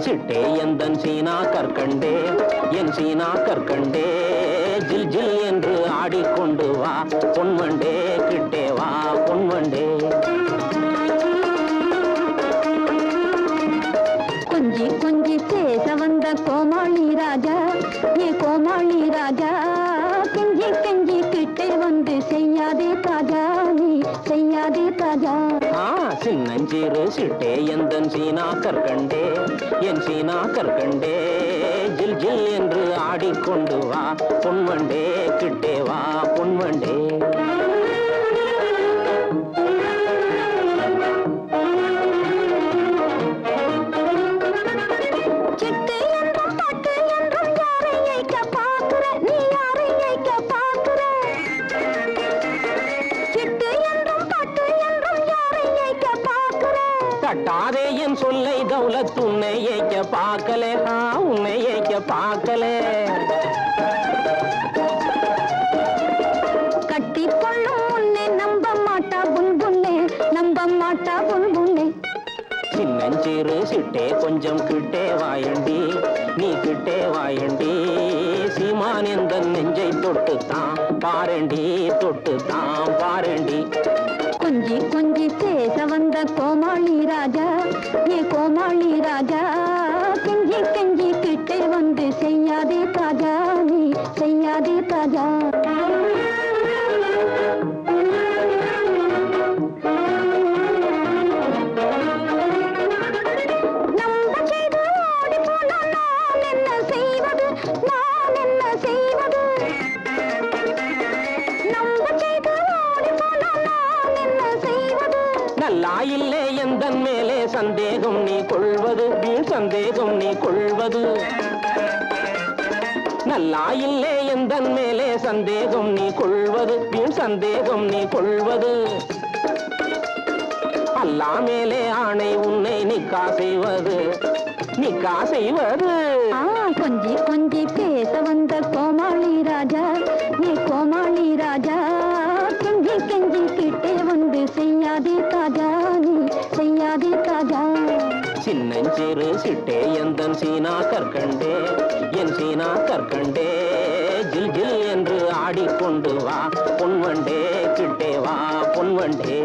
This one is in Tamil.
சிட்டே எந்தன் சீனா கற்கண்டே என் சீனா கற்கண்டே ஜில் ஜில் என்று ஆடிக்கொண்டு வா பொன்வண்டே கிட்டே வா பொன்வண்டே கொஞ்சி கொஞ்சி பேச வந்த கோமாளி ராஜா ஏ கோமாளி ராஜா கெஞ்சி கெஞ்சி கிட்டே வந்து செய்யாதே தாஜா நீ செய்யாதே தாஜா சின்னஞ்சிறு சிட்டே எந்தன் சீனா கற்கண்டே என் சீனா கற்கண்டே ஜில் ஜில் என்று ஆடிக்கொண்டு வா பொன்வண்டே கிட்டே வா பொன்வண்டே தட்டாதே என் சொல்லை தௌலத் உன்னை ஏய்க்க பார்க்கலே உன்னை ஏய்க்க பார்க்கலே கட்டிக்கொள்ளும் முன்னே நம்ப மாட்டா புன்புன்னே நம்ப மாட்டா புன்புன்னே சின்னஞ்சிறு சிட்டே கொஞ்சம் கிட்டே வாயண்டி நீ கிட்டே வாயண்டி சீமான் எந்த நெஞ்சை தொட்டுத்தான் பாரண்டி தொட்டுத்தான் பாரண்டி கொஞ்சி கொஞ்சி பேச வந்த கோமாளி ராஜா ஏ கோமாளி ராஜா கெஞ்சி கெஞ்சி கிட்டே வந்து செய்யாதே தாஜா நீ செய்யாதே தாஜா நல்லாயில்லே எந்தன் மேலே சந்தேகம் நீ கொள்வது வீண் சந்தேகம் நீ கொள்வது நல்லாயில்லே எந்தன் மேலே சந்தேகம் நீ கொள்வது வீண் சந்தேகம் நீ கொள்வது அல்லா மேலே ஆணை உன்னை நிக்கா செய்வது நிக்கா செய்வது கொஞ்சி கொஞ்சி பேச வந்த கோமாளி ராஜா நீ கோமாளி ராஜா கெஞ்சி கெஞ்சி கிட்டே வந்து செய்யாதே தாஜா நீ செய்யாதே தாஜா சின்னஞ்சிறு சிட்டே எந்தன் சீனா கற்கண்டே என் சீனா கற்கண்டே ஜில் ஜில் என்று ஆடிக்கொண்டு வா பொன்வண்டே கிட்டே வா பொன்வண்டே